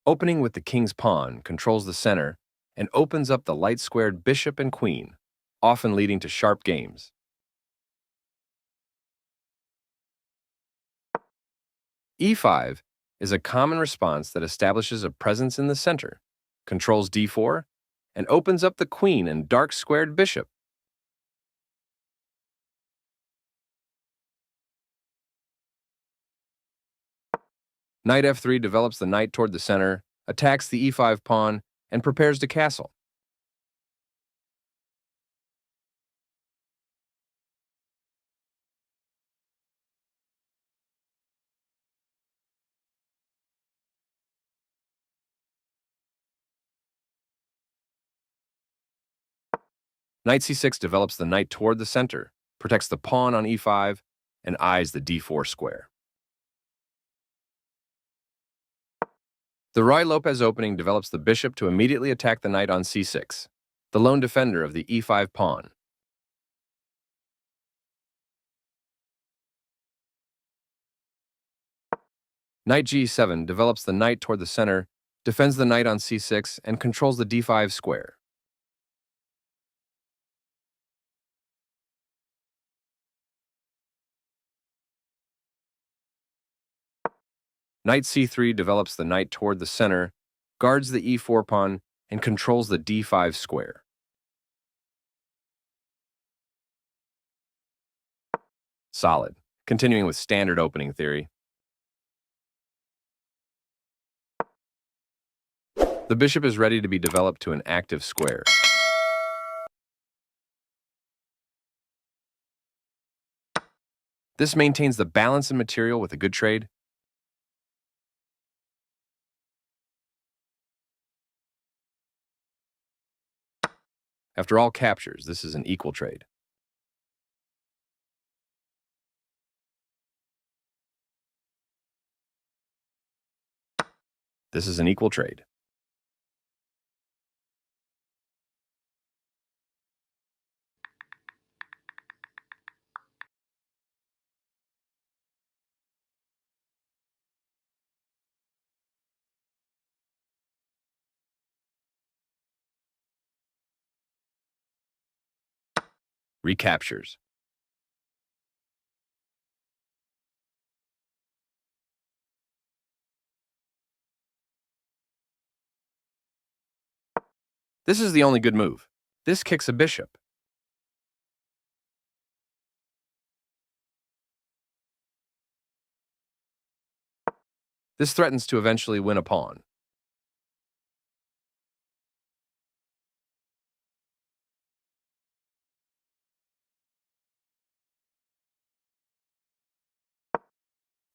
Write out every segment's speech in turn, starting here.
Opening with the king's pawn controls the center and opens up the light-squared bishop and queen, often leading to sharp games. E5 is a common response that establishes a presence in the center, controls d4, and opens up the queen and dark-squared bishop. Knight f3 develops the knight toward the center, attacks the e5 pawn, and prepares to castle. Knight c6 develops the knight toward the center, protects the pawn on e5, and eyes the d4 square. The Ruy Lopez opening develops the bishop to immediately attack the knight on c6, the lone defender of the e5 pawn. Knight g7 develops the knight toward the center, defends the knight on c6, and controls the d5 square. Knight c3 develops the knight toward the center, guards the e4 pawn, and controls the d5 square. Solid. Continuing with standard opening theory. The bishop is ready to be developed to an active square. This maintains the balance in material with a good trade. After all captures, this is an equal trade. This is an equal trade. Recaptures. This is the only good move. This kicks a bishop. This threatens to eventually win a pawn.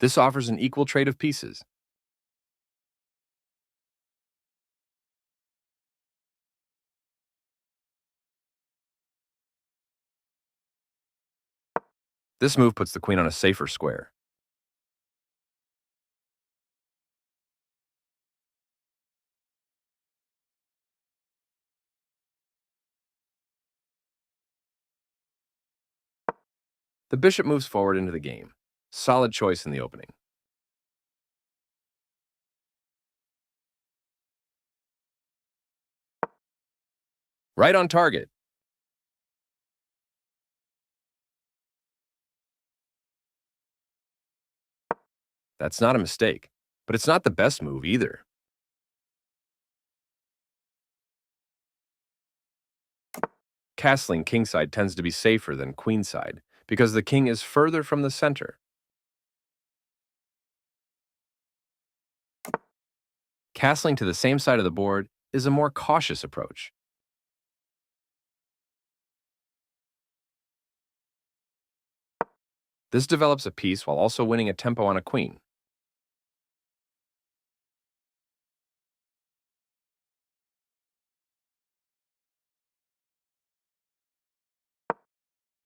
This offers an equal trade of pieces. This move puts the queen on a safer square. The bishop moves forward into the game. Solid choice in the opening. Right on target. That's not a mistake, but it's not the best move either. Castling kingside tends to be safer than queenside because the king is further from the center. Castling to the same side of the board is a more cautious approach. This develops a piece while also winning a tempo on a queen.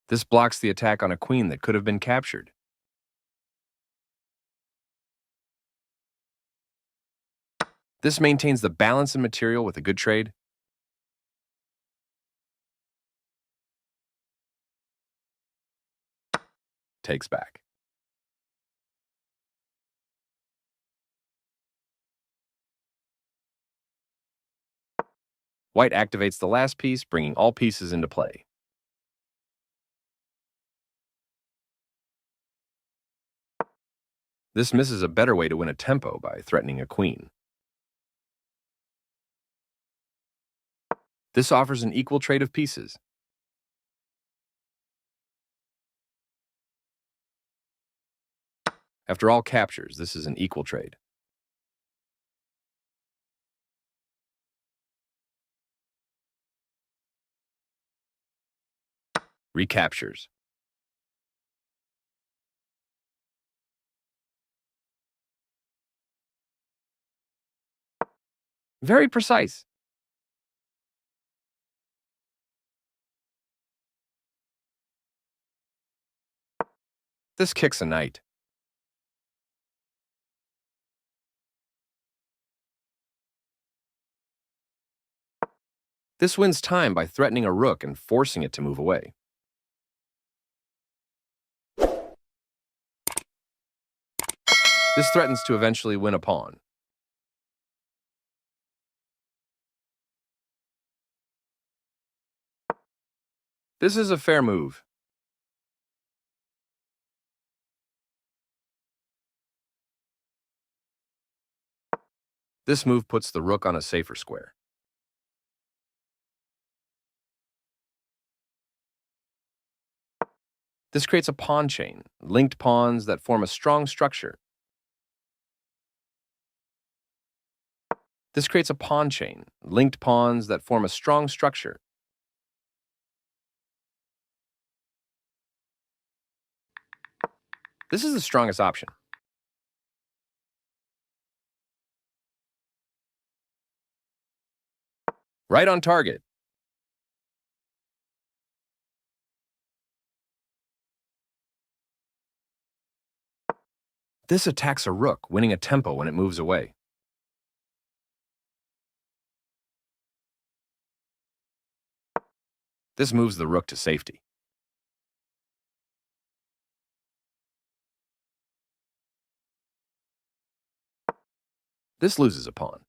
This blocks the attack on a queen that could have been captured. This maintains the balance in material with a good trade. Takes back. White activates the last piece, bringing all pieces into play. This misses a better way to win a tempo by threatening a queen. This offers an equal trade of pieces. After all captures, this is an equal trade. Recaptures. Very precise. This kicks a knight. This wins time by threatening a rook and forcing it to move away. This threatens to eventually win a pawn. This is a fair move. This move puts the rook on a safer square. This creates a pawn chain, linked pawns that form a strong structure. This creates a pawn chain, linked pawns that form a strong structure. This is the strongest option. Right on target. This attacks a rook, winning a tempo when it moves away. This moves the rook to safety. This loses a pawn.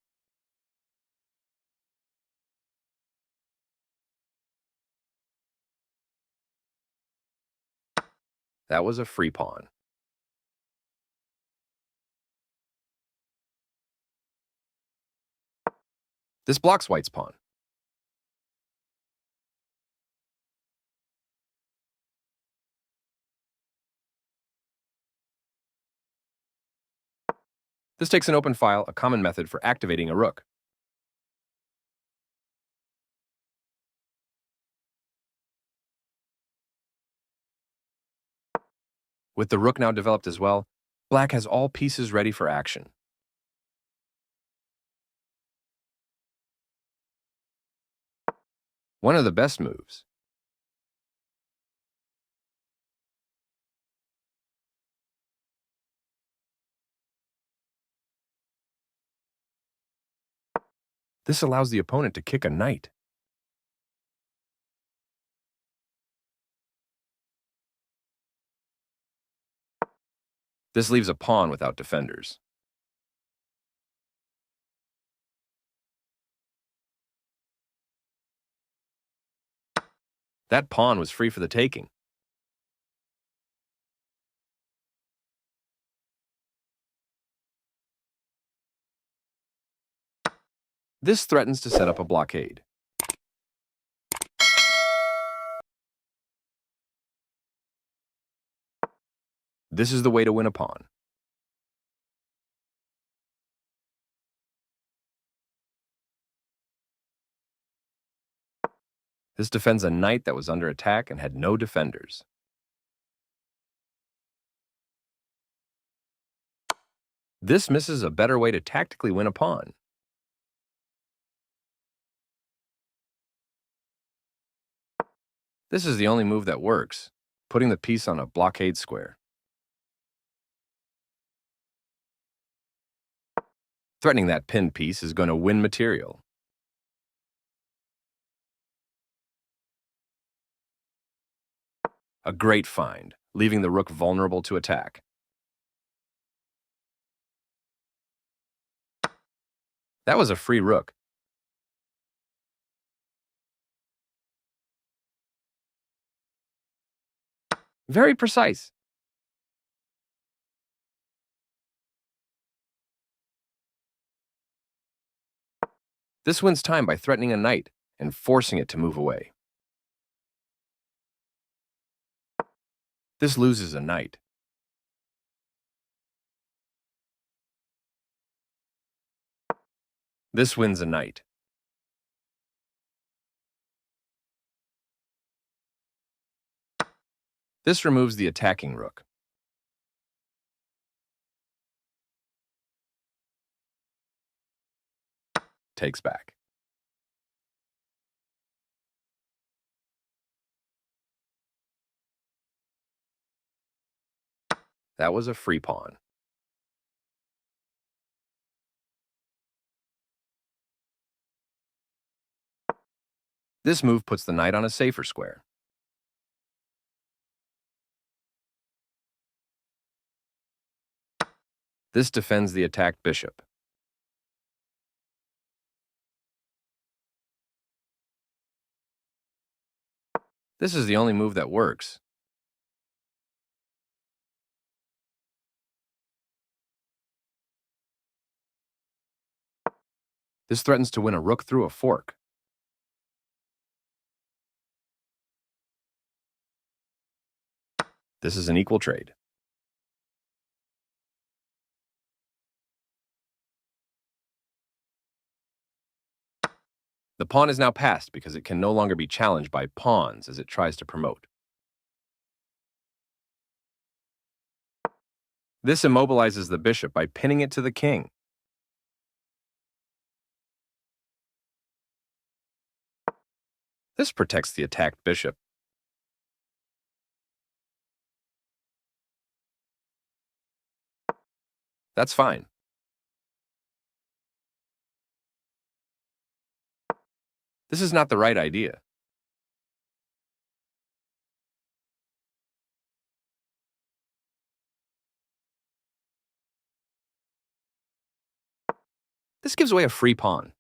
That was a free pawn. This blocks white's pawn. This takes an open file, a common method for activating a rook. With the rook now developed as well, black has all pieces ready for action. One of the best moves. This allows the opponent to kick a knight. This leaves a pawn without defenders. That pawn was free for the taking. This threatens to set up a blockade. This is the way to win a pawn. This defends a knight that was under attack and had no defenders. This misses a better way to tactically win a pawn. This is the only move that works, putting the piece on a blockade square. Threatening that pinned piece is going to win material. A great find, leaving the rook vulnerable to attack. That was a free rook. Very precise. This wins time by threatening a knight and forcing it to move away. This loses a knight. This wins a knight. This removes the attacking rook. Takes back. That was a free pawn. This move puts the knight on a safer square. This defends the attacked bishop. This is the only move that works. This threatens to win a rook through a fork. This is an equal trade. The pawn is now passed because it can no longer be challenged by pawns as it tries to promote. This immobilizes the bishop by pinning it to the king. This protects the attacked bishop. That's fine. This is not the right idea. This gives away a free pawn.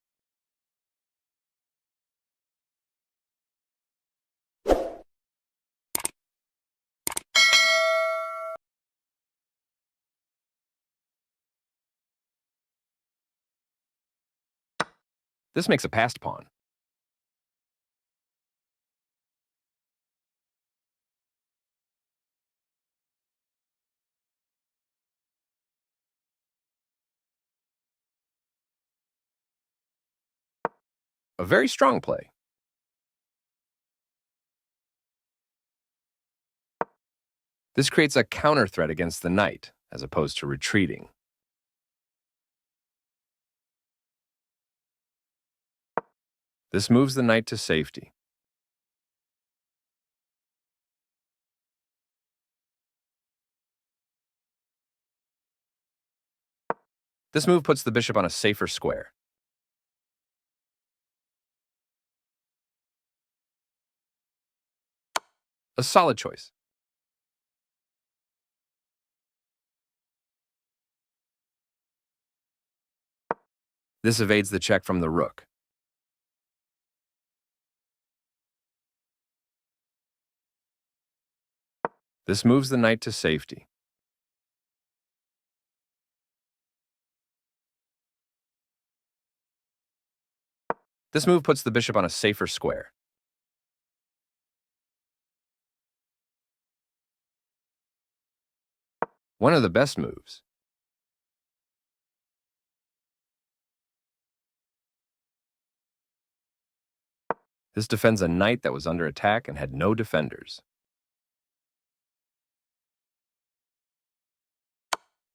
This makes a passed pawn. A very strong play. This creates a counter threat against the knight, as opposed to retreating. This moves the knight to safety. This move puts the bishop on a safer square. A solid choice. This evades the check from the rook. This moves the knight to safety. This move puts the bishop on a safer square. One of the best moves. This defends a knight that was under attack and had no defenders.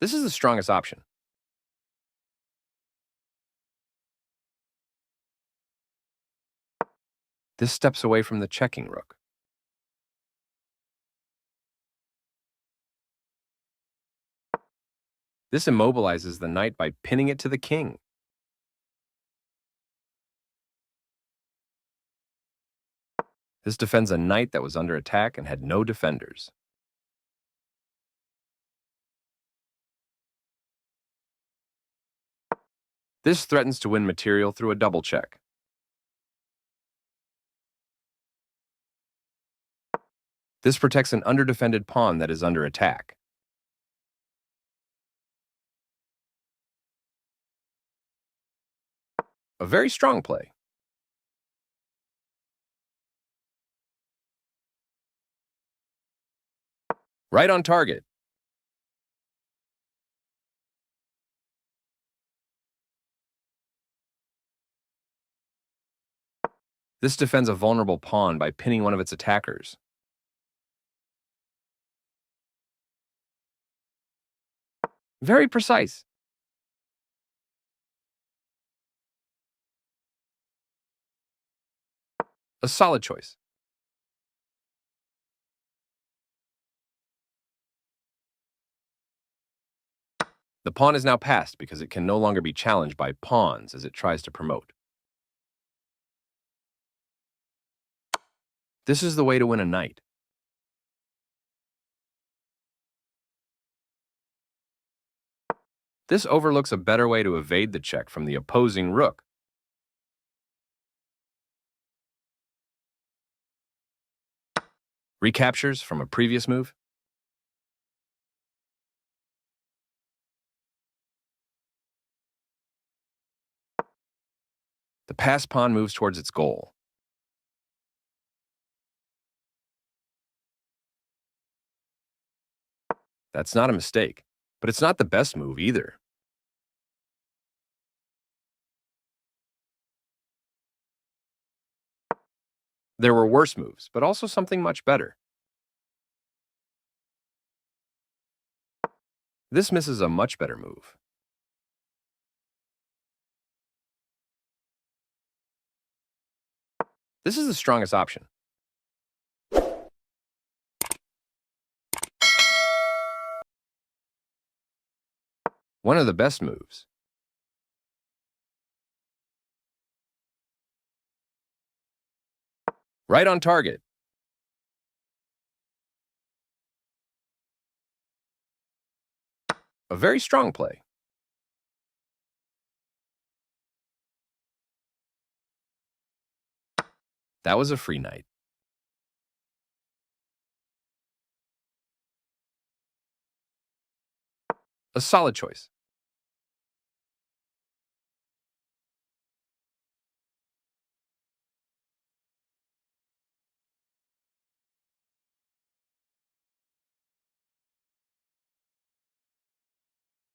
This is the strongest option. This steps away from the checking rook. This immobilizes the knight by pinning it to the king. This defends a knight that was under attack and had no defenders. This threatens to win material through a double check. This protects an underdefended pawn that is under attack. A very strong play. Right on target. This defends a vulnerable pawn by pinning one of its attackers. Very precise. A solid choice. The pawn is now passed because it can no longer be challenged by pawns as it tries to promote. This is the way to win a knight. This overlooks a better way to evade the check from the opposing rook. Recaptures from a previous move. The passed pawn moves towards its goal. That's not a mistake, but it's not the best move either. There were worse moves, but also something much better. This misses a much better move. This is the strongest option. One of the best moves. Right on target. A very strong play. That was a free knight. A solid choice.